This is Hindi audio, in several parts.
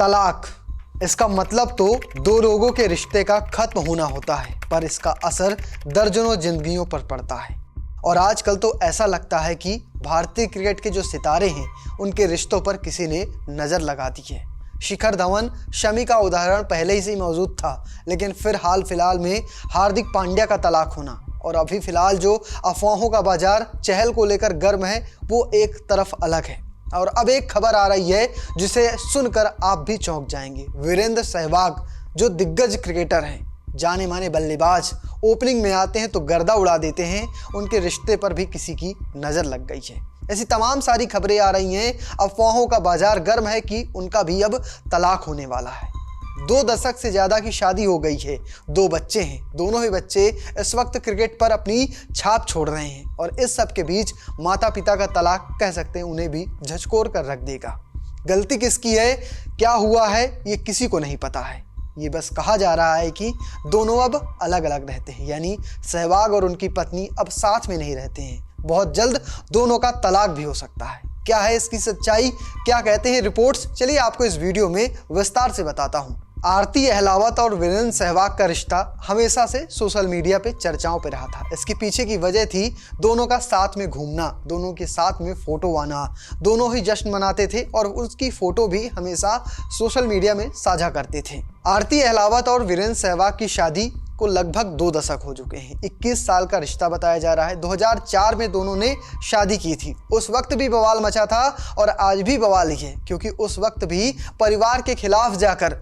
तलाक, इसका मतलब तो दो लोगों के रिश्ते का खत्म होना होता है, पर इसका असर दर्जनों जिंदगियों पर पड़ता है। और आजकल तो ऐसा लगता है कि भारतीय क्रिकेट के जो सितारे हैं उनके रिश्तों पर किसी ने नज़र लगा दी है। शिखर धवन, शमी का उदाहरण पहले ही से मौजूद था, लेकिन फिर हाल फिलहाल में हार्दिक पांड्या का तलाक होना, और अभी फिलहाल जो अफवाहों का बाजार चहल को लेकर गर्म है वो एक तरफ अलग है। और अब एक खबर आ रही है जिसे सुनकर आप भी चौंक जाएंगे। वीरेंद्र सहवाग जो दिग्गज क्रिकेटर हैं, जाने माने बल्लेबाज, ओपनिंग में आते हैं तो गर्दा उड़ा देते हैं, उनके रिश्ते पर भी किसी की नज़र लग गई है। ऐसी तमाम सारी खबरें आ रही हैं, अफवाहों का बाजार गर्म है कि उनका भी अब तलाक होने वाला है। 2 दशक से ज़्यादा की शादी हो गई है, 2 बच्चे हैं, दोनों ही बच्चे इस वक्त क्रिकेट पर अपनी छाप छोड़ रहे हैं, और इस सब के बीच माता पिता का तलाक कह सकते हैं उन्हें भी झकझोर कर रख देगा। गलती किसकी है, क्या हुआ है, ये किसी को नहीं पता है। ये बस कहा जा रहा है कि दोनों अब अलग अलग रहते हैं, यानी सहवाग और उनकी पत्नी अब साथ में नहीं रहते हैं। बहुत जल्द दोनों का तलाक भी हो सकता है। क्या है इसकी सच्चाई, क्या कहते हैं रिपोर्ट्स, चलिए आपको इस वीडियो में विस्तार से बताता हूँ। आरती अहलावत और वीरेंद्र सहवाग का रिश्ता हमेशा से सोशल मीडिया पे चर्चाओं पे रहा था। इसके पीछे की वजह थी दोनों का साथ में घूमना, दोनों के साथ में फ़ोटो आना, दोनों ही जश्न मनाते थे और उसकी फ़ोटो भी हमेशा सोशल मीडिया में साझा करते थे। आरती अहलावत और वीरेंद्र सहवाग की शादी को लगभग 2 दशक हो चुके हैं। 21 साल का रिश्ता बताया जा रहा है। 2004 में दोनों ने शादी की थी। उस वक्त भी बवाल मचा था और आज भी बवाल ही है, क्योंकि उस वक्त भी परिवार के खिलाफ जाकर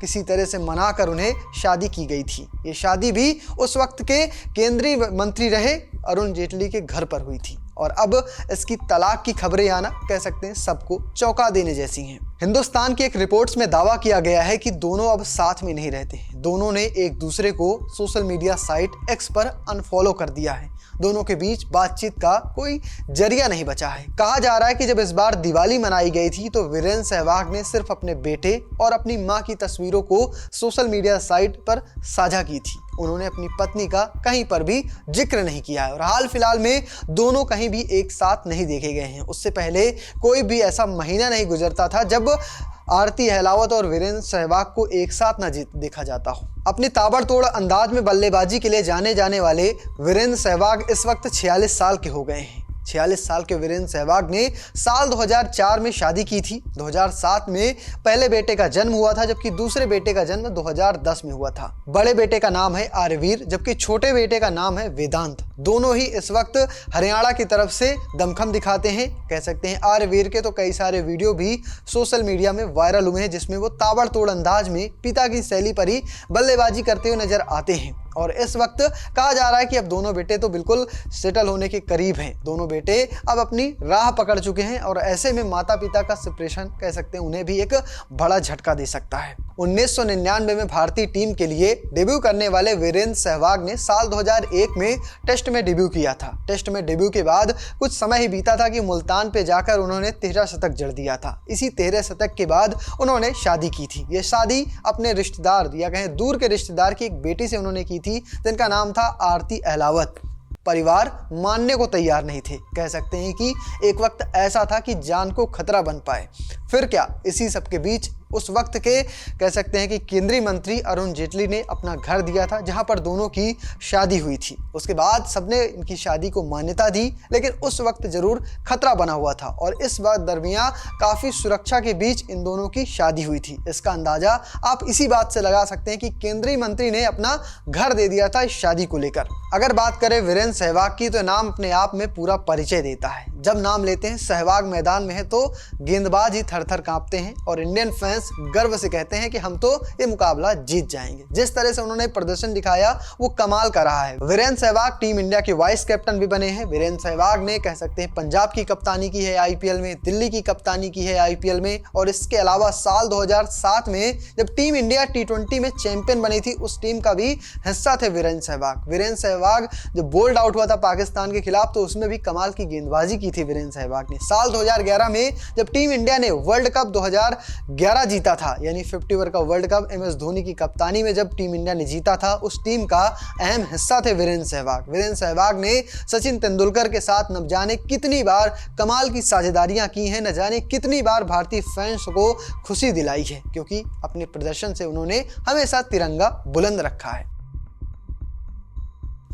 किसी तरह से मनाकर उन्हें शादी की गई थी। ये शादी भी उस वक्त के केंद्रीय मंत्री रहे अरुण जेटली के घर पर हुई थी, और अब इसकी तलाक की खबरें आना कह सकते हैं सबको चौंका देने जैसी हैं। हिंदुस्तान की एक रिपोर्ट्स में दावा किया गया है कि दोनों अब साथ में नहीं रहते हैं। दोनों ने एक दूसरे को सोशल मीडिया साइट एक्स पर अनफॉलो कर दिया है। दोनों के बीच बातचीत का कोई जरिया नहीं बचा है। कहा जा रहा है कि जब इस बार दिवाली मनाई गई थी तो वीरेंद्र सहवाग ने सिर्फ अपने बेटे और अपनी मां की तस्वीरों को सोशल मीडिया साइट पर साझा की थी। उन्होंने अपनी पत्नी का कहीं पर भी जिक्र नहीं किया है, और हाल फिलहाल में दोनों कहीं भी एक साथ नहीं देखे गए हैं। उससे पहले कोई भी ऐसा महीना नहीं गुजरता था जब आरती अहलावत और वीरेंद्र सहवाग को एक साथ न देखा जाता हो। अपने ताबड़तोड़ अंदाज में बल्लेबाजी के लिए जाने जाने वाले वीरेंद्र सहवाग इस वक्त 46 साल के हो गए हैं। 46 साल के वीरेंद्र सहवाग ने साल 2004 में शादी की थी। 2007 में पहले बेटे का जन्म हुआ था, जबकि दूसरे बेटे का जन्म 2010 में हुआ था। बड़े बेटे का नाम है आर्यवीर, जबकि छोटे बेटे का नाम है वेदांत। दोनों ही इस वक्त हरियाणा की तरफ से दमखम दिखाते हैं, कह सकते हैं। आर्यवीर के तो कई सारे वीडियो भी सोशल मीडिया में वायरल हुए हैं, जिसमें वो ताबड़तोड़ अंदाज में पिता की शैली पर ही बल्लेबाजी करते हुए नजर आते हैं। और इस वक्त कहा जा रहा है कि अब दोनों बेटे तो बिल्कुल सेटल होने के करीब हैं। दोनों बेटे अब अपनी राह पकड़ चुके हैं, और ऐसे में माता पिता का सेपरेशन कह सकते हैं उन्हें भी एक बड़ा झटका दे सकता है। 1999 में भारतीय टीम के लिए डेब्यू करने वाले वीरेंद्र सहवाग ने साल 2001 में टेस्ट में डेब्यू किया था। टेस्ट में डेब्यू के बाद कुछ समय ही बीता था कि मुल्तान पे जाकर उन्होंने 13 शतक जड़ दिया था। इसी 13 शतक के बाद उन्होंने शादी की थी। ये शादी अपने रिश्तेदार या कहें दूर के रिश्तेदार की एक बेटी से उन्होंने की थी, जिनका नाम था आरती अहलावत। परिवार मानने को तैयार नहीं थे। कह सकते हैं कि एक वक्त ऐसा था कि जान को खतरा बन पाए। फिर क्या, इसी सब के बीच उस वक्त के कह सकते हैं कि केंद्रीय मंत्री अरुण जेटली ने अपना घर दिया था, जहां पर दोनों की शादी हुई थी। उसके बाद सबने इनकी शादी को मान्यता दी, लेकिन उस वक्त जरूर खतरा बना हुआ था, और इस वक्त दरमियान काफ़ी सुरक्षा के बीच इन दोनों की शादी हुई थी। इसका अंदाज़ा आप इसी बात से लगा सकते हैं कि केंद्रीय मंत्री ने अपना घर दे दिया था इस शादी को लेकर। अगर बात करें वीरेंद्र सहवाग की, तो नाम अपने आप में पूरा परिचय देता है। जब नाम लेते हैं सहवाग मैदान में है तो गेंदबाज ही थर-थर कांपते हैं, और इंडियन फैंस गर्व से कहते हैं कि हम तो ये मुकाबला जीत जाएंगे। जिस तरह से उन्होंने प्रदर्शन दिखाया वो कमाल का रहा है। वीरेंद्र सहवाग टीम इंडिया के वाइस कैप्टन भी बने हैं। वीरेंद्र सहवाग ने कह सकते हैं पंजाब की कप्तानी की है आईपीएल में, दिल्ली की कप्तानी की है आईपीएल में, और इसके अलावा साल 2007 में जब टीम इंडिया T20 में चैंपियन बनी थी, उस टीम का भी हिस्सा थे वीरेंद्र सहवाग। वीरेंद्र सहवाग जब बोल्ड आउट हुआ था पाकिस्तान के खिलाफ, तो उसमें भी कमाल की गेंदबाजी की थी वीरेंद्र सहवाग ने। साल 2011 में जब टीम इंडिया ने वर्ल्ड कप 2011 जीता था, यानी 50 ओवर का वर्ल्ड कप MS धोनी की कप्तानी में जब टीम इंडिया ने जीता था, उस टीम का अहम हिस्सा थे वीरेंद्र सहवाग। वीरेंद्र सहवाग ने सचिन तेंदुलकर के साथ न जाने कितनी बार कमाल की साझेदारियां की हैं, न जाने कितनी बार भारतीय फैंस को खुशी दिलाई है, क्योंकि अपने प्रदर्शन से उन्होंने हमेशा तिरंगा बुलंद रखा है।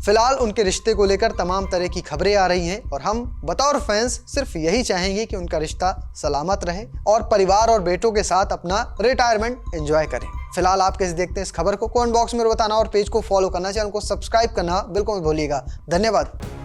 फिलहाल उनके रिश्ते को लेकर तमाम तरह की खबरें आ रही हैं और हम बतौर फैंस सिर्फ यही चाहेंगे कि उनका रिश्ता सलामत रहे और परिवार और बेटों के साथ अपना रिटायरमेंट एंजॉय करें। फिलहाल आप कैसे देखते हैं इस खबर को, कमेंट बॉक्स में बताना और पेज को फॉलो करना, चैनल को सब्सक्राइब करना बिल्कुल मत भूलिएगा। धन्यवाद।